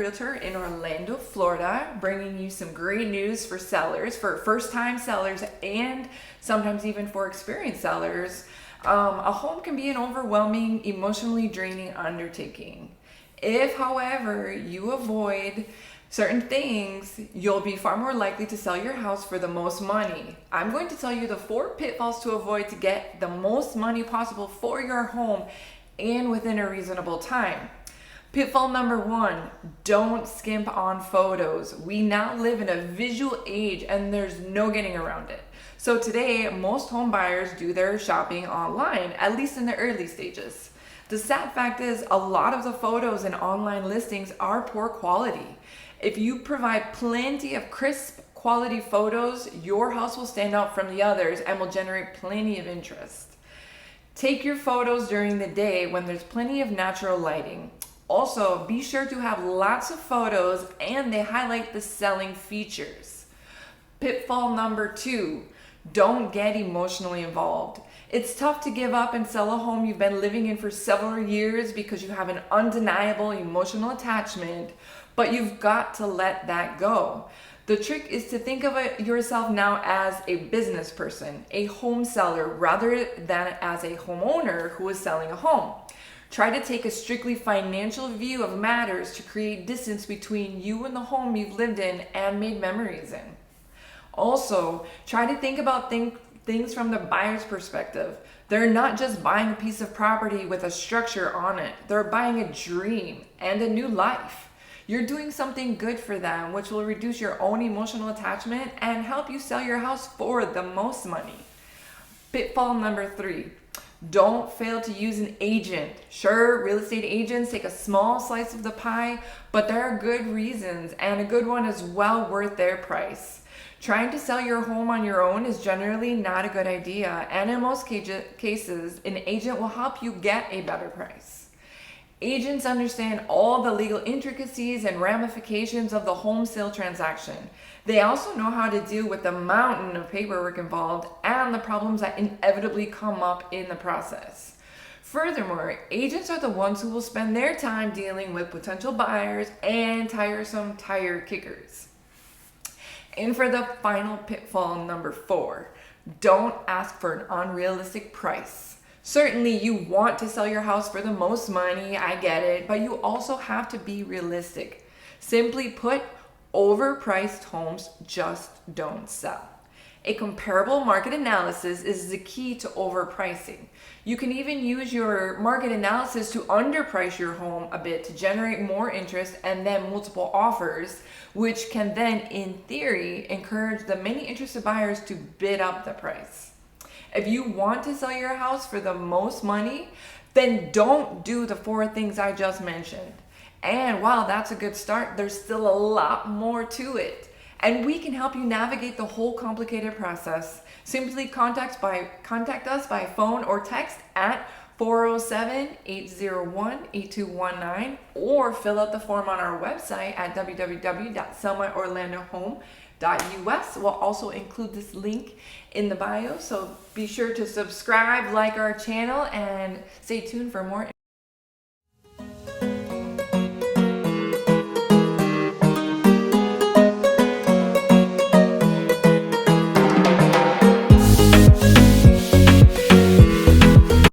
Realtor in Orlando, Florida, bringing you some great news for sellers, for first-time sellers, and sometimes even for experienced sellers. A home can be an overwhelming, emotionally draining undertaking. If, however, you avoid certain things, you'll be far more likely to sell your house for the most money. I'm going to tell you the 4 pitfalls to avoid to get the most money possible for your home and within a reasonable time. Pitfall number 1, don't skimp on photos. We now live in a visual age and there's no getting around it. So today, most home buyers do their shopping online, at least in the early stages. The sad fact is a lot of the photos in online listings are poor quality. If you provide plenty of crisp quality photos, your house will stand out from the others and will generate plenty of interest. Take your photos during the day when there's plenty of natural lighting. Also, be sure to have lots of photos and they highlight the selling features. Pitfall number 2, don't get emotionally involved. It's tough to give up and sell a home you've been living in for several years because you have an undeniable emotional attachment, but you've got to let that go. The trick is to think of yourself now as a business person, a home seller, rather than as a homeowner who is selling a home. Try to take a strictly financial view of matters to create distance between you and the home you've lived in and made memories in. Also, try to think about things from the buyer's perspective. They're not just buying a piece of property with a structure on it. They're buying a dream and a new life. You're doing something good for them, which will reduce your own emotional attachment and help you sell your house for the most money. Pitfall number 3. Don't fail to use an agent. Sure, real estate agents take a small slice of the pie, but there are good reasons, and a good one is well worth their price. Trying to sell your home on your own is generally not a good idea, and in most cases, an agent will help you get a better price. Agents understand all the legal intricacies and ramifications of the home sale transaction. They also know how to deal with the mountain of paperwork involved and the problems that inevitably come up in the process. Furthermore, agents are the ones who will spend their time dealing with potential buyers and tiresome tire kickers. And for the final pitfall number 4, don't ask for an unrealistic price. Certainly you want to sell your house for the most money, I get it, but you also have to be realistic. Simply put, overpriced homes just don't sell. A comparable market analysis is the key to overpricing. You can even use your market analysis to underprice your home a bit to generate more interest and then multiple offers, which can then, in theory, encourage the many interested buyers to bid up the price. If you want to sell your house for the most money, then don't do the 4 things I just mentioned. And while that's a good start, there's still a lot more to it. And we can help you navigate the whole complicated process. Simply contact us by phone or text at 407-801-8219 or fill out the form on our website at www.selmyorlandohome.us. We'll also include this link in the bio, so be sure to subscribe, like our channel, and stay tuned for more